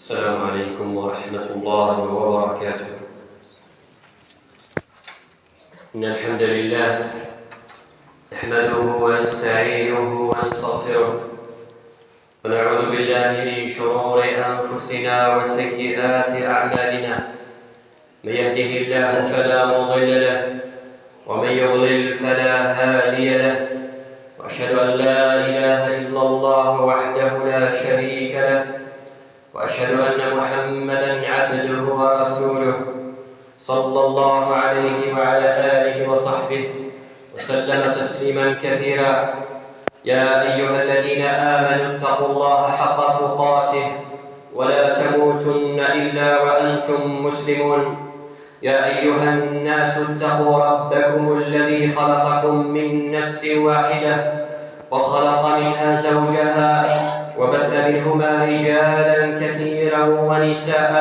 السلام عليكم ورحمة الله وبركاته. إن الحمد لله نحمده ونستعينه ونستغفره ونعوذ بالله من شرور أنفسنا وسيئات أعمالنا. من يهده الله فلا مضل له ومن يضلل فلا هادي له، وأشهد أن لا إله إلا الله وحده لا شريك له، وأشهد أن محمدًا عبده ورسوله صلى الله عليه وعلى آله وصحبه وسلم تسليمًا كثيرا. يا أيها الذين آمنوا اتقوا الله حق تقاته ولا تموتن إلا وأنتم مسلمون. يا أيها الناس اتقوا ربكم الذي خلقكم من نفس واحدة وخلق منها زوجها وبث منهما رجالا كثيرا ونساء،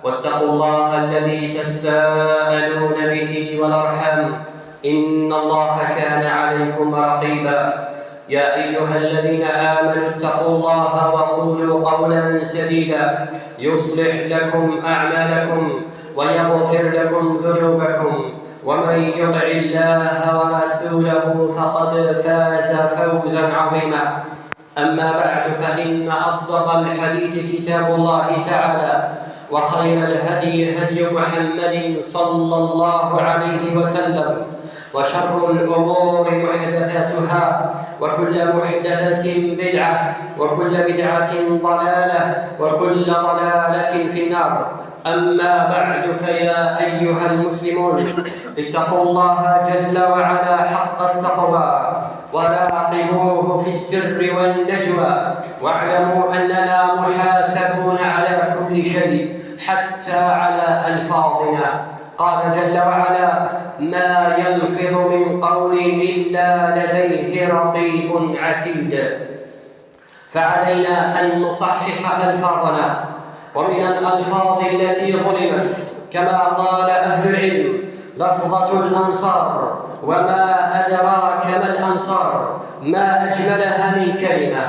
واتقوا الله الذي تساءلون به والأرحام، إن الله كان عليكم رقيبا. يا أيها الذين آمنوا اتقوا الله وقولوا قولا سديدا يصلح لكم أعمالكم ويغفر لكم ذنوبكم، ومن يطع الله ورسوله فقد فاز فوزا عظيما. أما بعد، فإن أصدق الحديث كتاب الله تعالى، وخير الهدي هدي محمد صلى الله عليه وسلم، وشر الأمور محدثاتها، وكل محدثة بدعة، وكل بدعة ضلالة، وكل ضلالة في النار. أما بعد، فيا أيها المسلمون، اتقوا الله جل وعلا حق التقوى وراقبوه في السر والنجوى، واعلموا أننا محاسبون على كل شيء حتى على ألفاظنا. قال جل وعلا: ما يلفظ من قول إلا لديه رقيب عتيد. فعلينا أن نصحح ألفاظنا، ومن الألفاظ التي ظلمت كما قال أهل العلم لفظة الأنصار. وما أدراك ما الأنصار؟ ما أجملها من كلمة،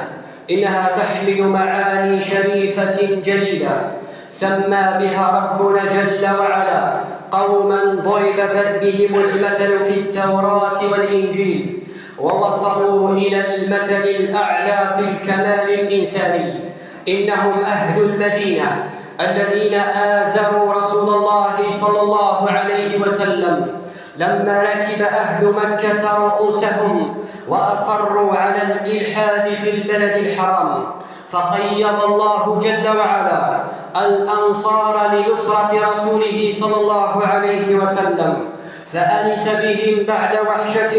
إنها تحمل معاني شريفة جليلة سمى بها ربنا جل وعلا قوما ضرب بهم المثل في التوراة والإنجيل، ووصلوا إلى المثل الأعلى في الكمال الإنساني. إنهم أهل المدينة الذين آزروا رسول الله صلى الله عليه وسلم لما ركب أهل مكة رؤوسهم وأصروا على الإلحاد في البلد الحرام، فقيض الله جل وعلا الأنصار لنصرة رسوله صلى الله عليه وسلم، فأنس بهم بعد وحشة،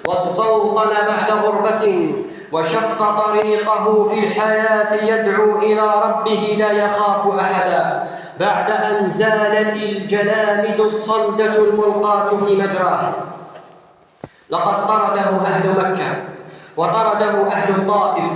واستوطن بعد غربة، وشق طريقه في الحياة يدعو إلى ربه لا يخاف أحدا، بعد أن زالت الجلامد الصلدة الملقاة في مجراه. لقد طرده أهل مكة وطرده أهل الطائف،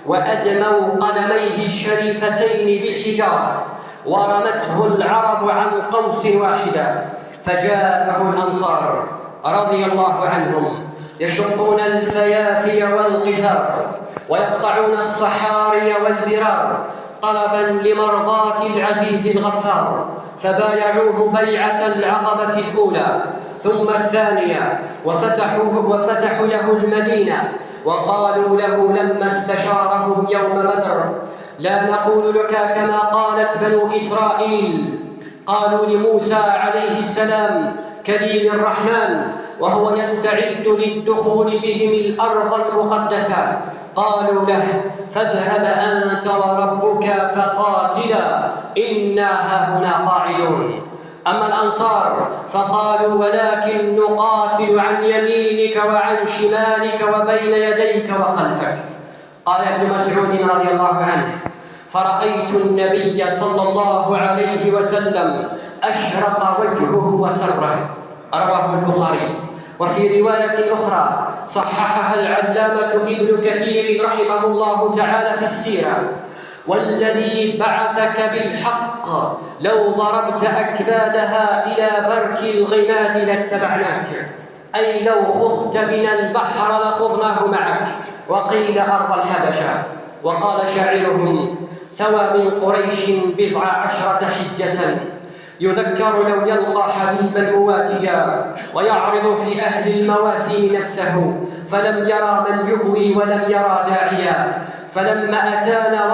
وأدموا قدميه الشريفتين بالحجارة، ورمته العرب عن قوس واحدة. فجاءه الأنصار رضي الله عنهم يشقون الفيافي والقفار، ويقطعون الصحاري والبرار طلبا لمرضاة العزيز الغفار، فبايعوه بيعة العقبة الأولى ثم الثانية، وفتحوا له المدينة، وقالوا له لما استشارهم يوم بدر: لا نقول لك كما قالت بنو إسرائيل. قالوا لموسى عليه السلام كليم الرحمن وهو يستعد للدخول بهم الأرض المقدسة، قالوا له: فاذهب أنت وربك فقاتلا إنا هاهنا قاعدون. أما الأنصار فقالوا: ولكن نقاتل عن يمينك وعن شمالك وبين يديك وخلفك. قال ابن مسعود رضي الله عنه: فرأيت النبي صلى الله عليه وسلم أشرق وجهه وسره. رواه البخاري. وفي رواية أخرى صححها العلامة ابن كثير رحمه الله تعالى في السيرة: والذي بعثك بالحق لو ضربت أكبادها إلى برك الغماد لاتبعناك، أي لو خضت بنا البحر لخضناه معك، وقيل أرض الحبشة. وقال شاعرهم: ثوى من قريش 10 حجة، يذكر لو يلقى حبيبا مواتيا، ويعرض في أهل المواسم نفسه، فلم يرى من يهوي ولم يرى داعيا. فلما أتانا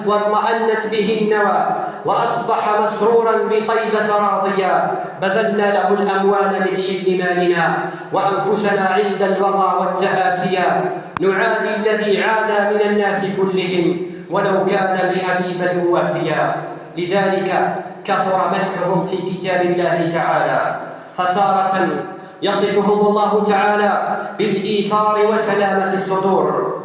واطمأنت به النوى، وأصبح مسرورا بطيبة راضيا، بذلنا له الأموال من حل مالنا، وأنفسنا عند الوغى والتآسيا، نعادي الذي عادى من الناس كلهم، ولو كان الحبيب المواسيا. لذلك كثر مدحهم في كتاب الله تعالى، فتارة يصفهم الله تعالى بالإيثار وسلامة الصدور.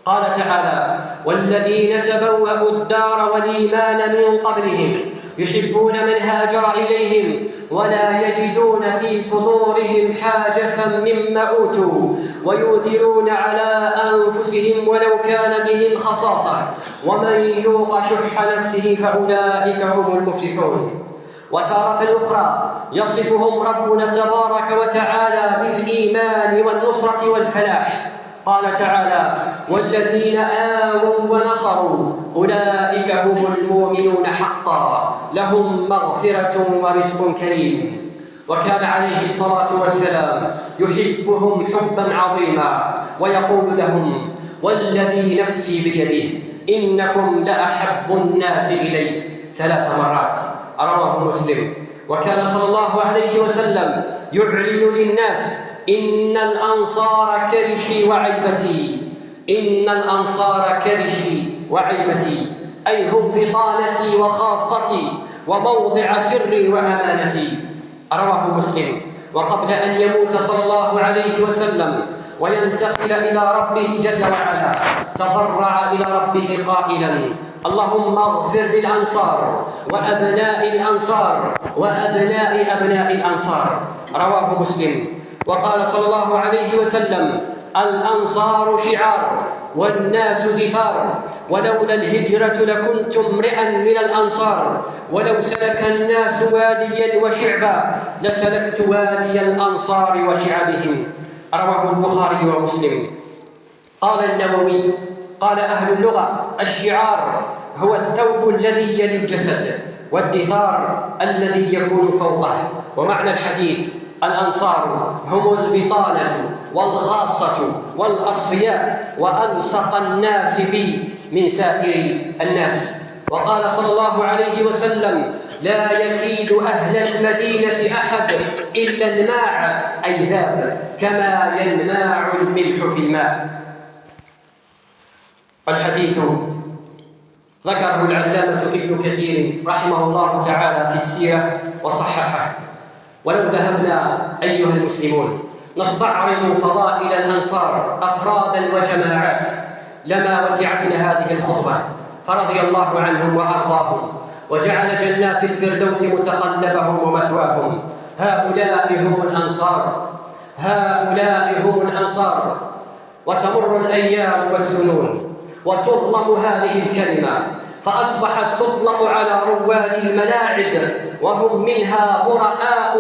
قال تعالى: والذين تبوأوا الدار والإيمان من قبلهم يحبون من هاجر إليهم ولا يجدون في صدورهم حاجة مما أوتوا ويؤثرون على أنفسهم ولو كان بهم خصاصة ومن يوق شح نفسه فأولئك هم المفلحون. وتارة أخرى يصفهم ربنا تبارك وتعالى بالإيمان والنصرة والفلاح. قال تعالى: والذين آووا ونصروا أولئك هم المؤمنون حقا لهم مغفرة ورزق كريم. وكان عليه الصلاة والسلام يحبهم حبا عظيما، ويقول لهم: والذي نفسي بيده إنكم لأحب الناس إلي 3 مرات. رواه مسلم. وكان صلى الله عليه وسلم يعلن للناس: إن الأنصار كرشي وعيبتي، إن الأنصار كرشي وعيبتي، أي هم بطانتي وخاصتي وموضع سري وأمانتي. رواه مسلم. وقبل أن يموت صلى الله عليه وسلم وينتقل إلى ربه جل وعلا تضرع إلى ربه قائلا: اللهم اغفر للأنصار وأبناء الأنصار وأبناء أبناء الأنصار. رواه مسلم. وقال صلى الله عليه وسلم: الأنصار شعار والناس دثار، ولولا الهجرة لكنت امرئا من الأنصار، ولو سلك الناس واديا وشعبا لسلكت وادي الأنصار وشعبهم. رواه البخاري ومسلم. قال النووي: قال أهل اللغة: الشعار هو الثوب الذي يلي الجسد، والدثار الذي يكون فوقه. ومعنى الحديث: الأنصار هم البطانة والخاصة والأصفياء وألصق الناس بي من سائر الناس. وقال صلى الله عليه وسلم: لا يكيد أهل المدينة أحد إلا الماع، أي ذاب، كما ينماع الملح في الماء. الحديث ذكره العلامة ابن كثير رحمه الله تعالى في السيرة وصححه. ولو ذهبنا أيها المسلمون نستعرض فضائل الأنصار أفرادا وجماعات لما وسعتنا هذه الخطبة، فرضي الله عنهم وأرضاهم وجعل جنات الفردوس متقلبهم ومثواهم. هؤلاء هم الأنصار، هؤلاء هم الأنصار. وتمر الأيام والسنون وتظلم هذه الكلمة، فأصبحت تطلق على رواد الملاعب وهم منها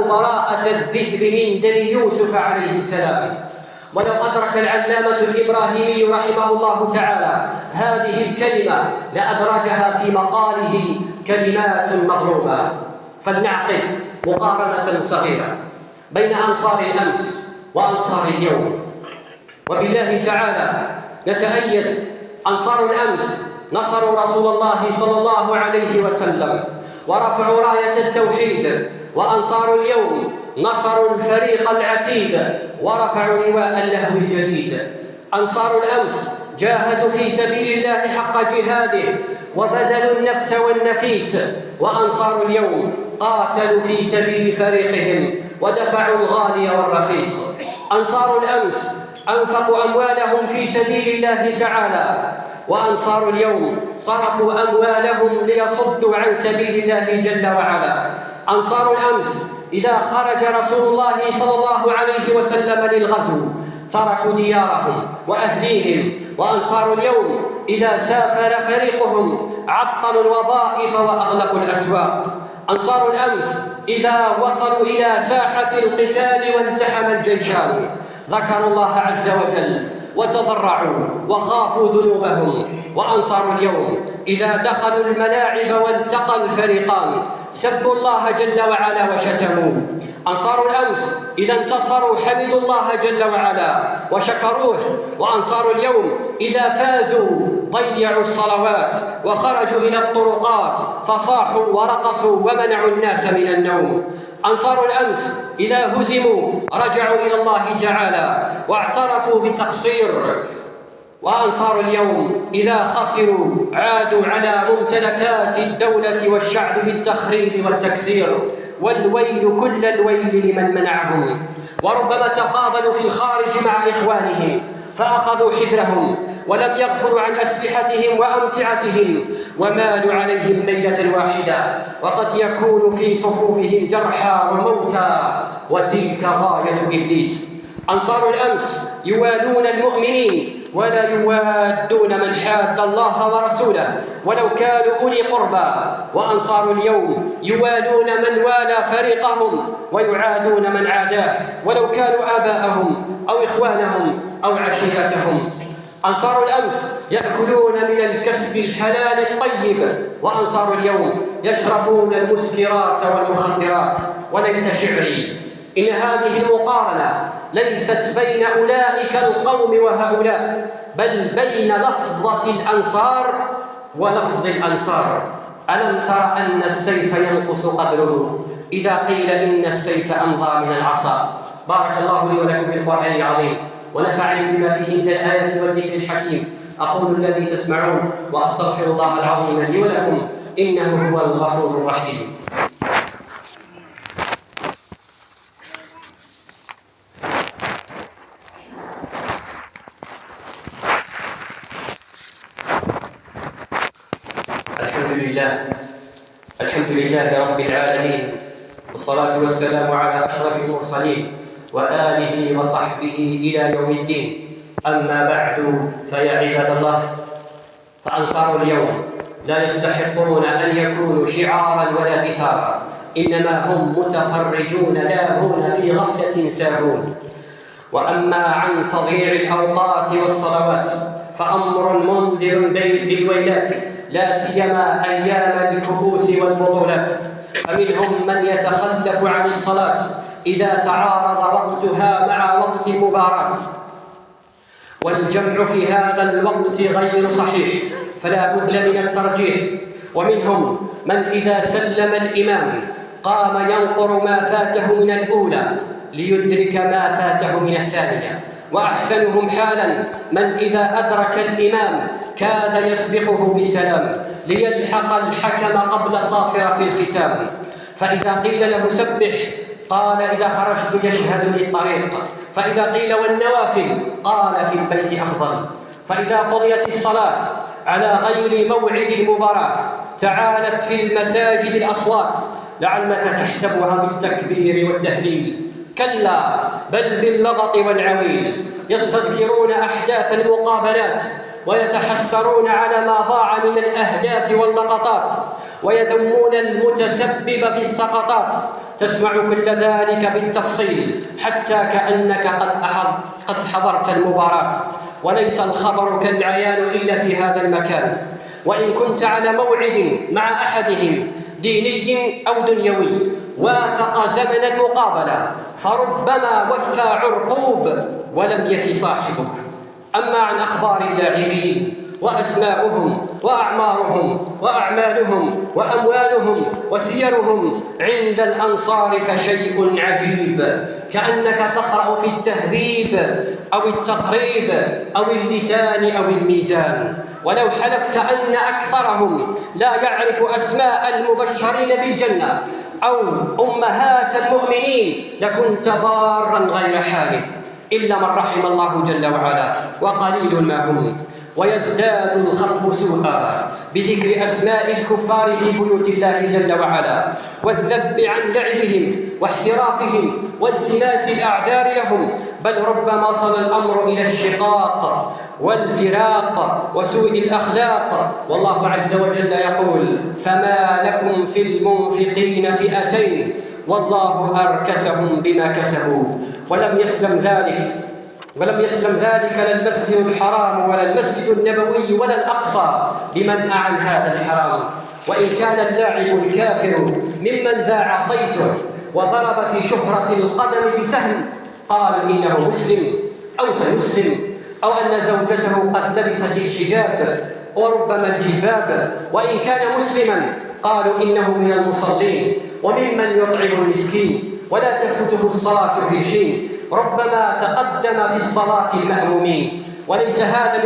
براءة الذئب من دم يوسف عليه السلام. ولو أدرك العلامة الإبراهيمي رحمه الله تعالى هذه الكلمة لأدرجها في مقاله كلمات مضروبة. فلنعقد مقارنة صغيرة بين أنصار الأمس وأنصار اليوم، وبالله تعالى نتأيد. أنصار الأمس نصروا رسول الله صلى الله عليه وسلم ورفعوا راية التوحيد، وأنصار اليوم نصروا الفريق العتيد ورفعوا لواء اللهو الجديد. أنصار الأمس جاهدوا في سبيل الله حق جهاده وبذلوا النفس والنفيس، وأنصار اليوم قاتلوا في سبيل فريقهم ودفعوا الغالي والرخيص. أنصار الأمس أنفقوا أموالهم في سبيل الله تعالى، وأنصار اليوم صرفوا أموالهم ليصدوا عن سبيل الله جل وعلا. أنصار الأمس إذا خرج رسول الله صلى الله عليه وسلم للغزو تركوا ديارهم وأهليهم، وأنصار اليوم إذا سافر فريقهم عطلوا الوظائف وأغلقوا الأسواق. أنصار الأمس إذا وصلوا إلى ساحة القتال والتحم الجيشان ذكروا الله عز وجل وتضرعوا وخافوا ذنوبهم. وأنصار اليوم إذا دخلوا الملاعب والتقى الفريقان سبوا الله جل وعلا وشتموه. أنصار الأمس إذا انتصروا حمدوا الله جل وعلا وشكروه. وأنصار اليوم إذا فازوا ضيعوا الصلوات وخرجوا إلى الطرقات فصاحوا ورقصوا ومنعوا الناس من النوم. أنصار الأمس إذا هزموا رجعوا إلى الله تعالى واعترفوا بالتقصير. وأنصار اليوم إذا خسروا عادوا على ممتلكات الدولة والشعب بالتخريب والتكسير. والويل كل الويل لمن منعهم. وربما تقابلوا في الخارج مع إخوانهم فأخذوا حذرهم ولم يغفلوا عن أسلحتهم وأمتعتهم ومالوا عليهم ليلة واحدة، وقد يكون في صفوفهم جرحى وموتى، وتلك غاية إبليس. أنصار الأمس يوالون المؤمنين ولا يوادون من حاد الله ورسوله ولو كانوا أولي قربى. وأنصار اليوم يوالون من والى فريقهم ويعادون من عاداه ولو كانوا آباءهم أو إخوانهم أو عشيرتهم. أنصار الأمس يأكلون من الكسب الحلال الطيب، وأنصار اليوم يشربون المسكرات والمخدرات. وليت شعري إن هذه المقارنة ليست بين أولئك القوم وهؤلاء، بل بين لفظة الأنصار ولفظ الأنصار. ألم تر أن السيف ينقص قدره إذا قيل إن السيف أمضى من العصا؟ بارك الله لي ولكم في القرآن العظيم ونفعني بما فيه من الآيات والذكر الحكيم. أقول الذي تسمعون وأستغفر الله العظيم لي ولكم إنه هو الغفور الرحيم. الحمد لله رب العالمين، والصلاة والسلام على أشرف المرسلين وآله وصحبه إلى يوم الدين. أما بعد فيا عباد الله، فأنصار اليوم لا يستحقون أن يكونوا شعارا ولا إثارا، إنما هم متفرجون لاهون في غفلة ساهون. وأما عن تضييع الأوقات والصلوات فأمر منذر بالويلات، لا سيما أيام الكؤوس والبطولات. فمنهم من يتخلف عن الصلاة إذا تعارض وقتها مع وقت المباراة، والجمع في هذا الوقت غير صحيح، فلا بد من الترجيح. ومنهم من إذا سلم الإمام قام ينقر ما فاته من الأولى ليدرك ما فاته من الثانية. وأحسنهم حالا من إذا أدرك الإمام كاد يسبقه بالسلام ليلحق الحكم قبل صافرة الختام. فإذا قيل له سبح قال إذا خرجت يشهد لي الطريق، فإذا قيل والنوافل قال في البيت أفضل. فإذا قضيت الصلاة على غير موعد المباراة تعالت في المساجد الأصوات لعلك تحسبها بالتكبير والتهليل، كلا بل باللغط والعويل. يستذكرون أحداث المقابلات ويتحسرون على ما ضاع من الأهداف واللقطات، ويذمون المتسبب في السقطات. تسمع كل ذلك بالتفصيل حتى كأنك قد حضرت المباراة، وليس الخبر كالعيان إلا في هذا المكان. وإن كنت على موعد مع أحدهم ديني أو دنيوي وافق زمن المقابلة فربما وفى عرقوب ولم يفي صاحبك. أما عن أخبار اللاعبين وأسماؤهم وأعمارهم وأعمالهم وأموالهم وسيرهم عند الأنصار فشيء عجيب، كأنك تقرأ في التهذيب أو التقريب أو اللسان أو الميزان. ولو حلفت أن أكثرهم لا يعرف أسماء المبشرين بالجنة أو أمهات المؤمنين لكنت ضارا غير حالف، إلا من رحم الله جل وعلا، وقليل ما هم. ويزداد الخطب سوءا بذكر أسماء الكفار في بيوت الله جل وعلا، والذب عن لعبهم واحترافهم والتماس الأعذار لهم، بل ربما وصل الأمر إلى الشقاق والفراق وسوء الأخلاق. والله عز وجل يقول: فما لكم في المنفقين فئتين والله أركسهم بما كسبوا. ولم يسلم ذلك ولم يسلم ذلك لا المسجد الحرام ولا المسجد النبوي ولا الأقصى لمن عن هذا الحرام. وإن كان اللاعب الكافر ممن ذاع صيته وضرب في شهرة القدم بسهم قالوا إنه مسلم أو سيسلم، أو أن زوجته قد لبست الحجاب وربما الجلباب. وإن كان مسلما قالوا إنه من المصلين وممن يطعم المسكين ولا تفوته الصلاة في حين، ربما تقدم في الصلاة المأمومين. وليس هذا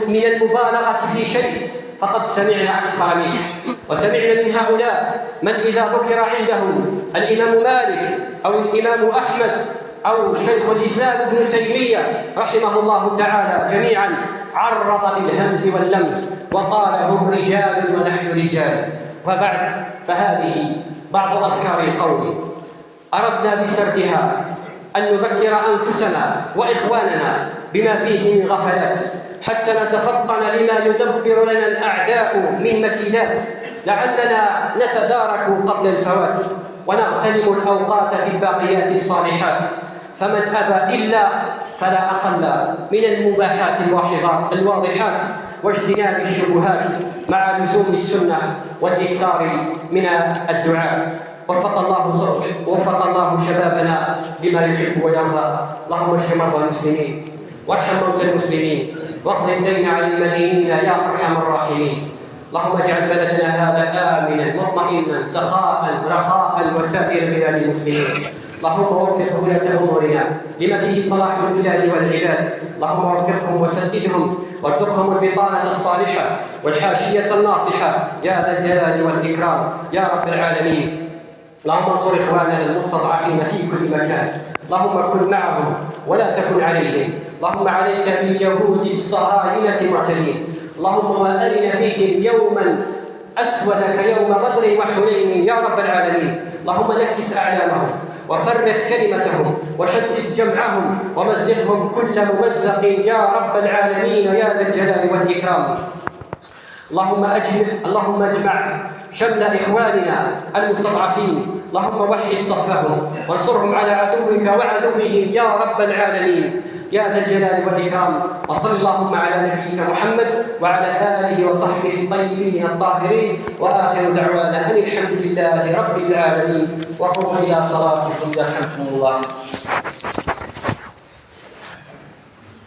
من المبالغة في شيء، فقد سمعنا أكثر منه، وسمعنا من هؤلاء من إذا ذكر عندهم الإمام مالك أو الإمام أحمد أو شيخ الإسلام ابن تيمية رحمه الله تعالى جميعا عرض بالهمز واللمز وقال هم رجال ونحن رجال. وبعد، فهذه بعض أذكار القوم أردنا بسردها أن نذكر أنفسنا وإخواننا بما فيه من غفلات، حتى نتفطن لما يدبر لنا الأعداء من مكيدات، لعلنا نتدارك قبل الفوات ونغتنم الأوقات في الباقيات الصالحات. فمن أبى إلا فلا أقل من المباحات الواضحات واجتناب الشبهات مع لزوم السنة والإكثار من الدعاء. وفق الله شبابنا لما يحب ويرضى. اللهم اشف مرضى المسلمين وارحم موتى المسلمين واقض الدين عن المدينين يا ارحم الراحمين. اللهم اجعل بلدنا هذا آمنا مطمئنا سخاء رخاء وسائر بلاد المسلمين. اللهم وفق ولاة امورنا لما فيه صلاح البلاد والعباد. اللهم وفقهم وسددهم وارزقهم البطانة الصالحة والحاشية الناصحة يا ذا الجلال والإكرام يا رب العالمين. اللهم انصر إخواننا المستضعفين في كل مكان. اللهم كن معهم ولا تكن عليهم. اللهم عليك باليهود الصهاينة المعتدين. اللهم وأرنا فيهم يوما أسود كيوم بدر وحنين يا رب العالمين. اللهم نكس أعلامهم وفرق كلمتهم وشتت جمعهم ومزقهم كل ممزق يا رب العالمين يا ذا الجلال والإكرام. اللهم اجمع شمل إخواننا المستضعفين. اللهم وحد صفهم وانصرهم على عدوك وعدوهم يا رب العالمين يا ذا الجلال والإكرام. وصل اللهم على نبيك محمد وعلى آله وصحبه الطيبين الطاهرين. وآخر دعوانا أن الحمد لله رب العالمين. وقوموا إلى صلاتكم يرحمكم الله.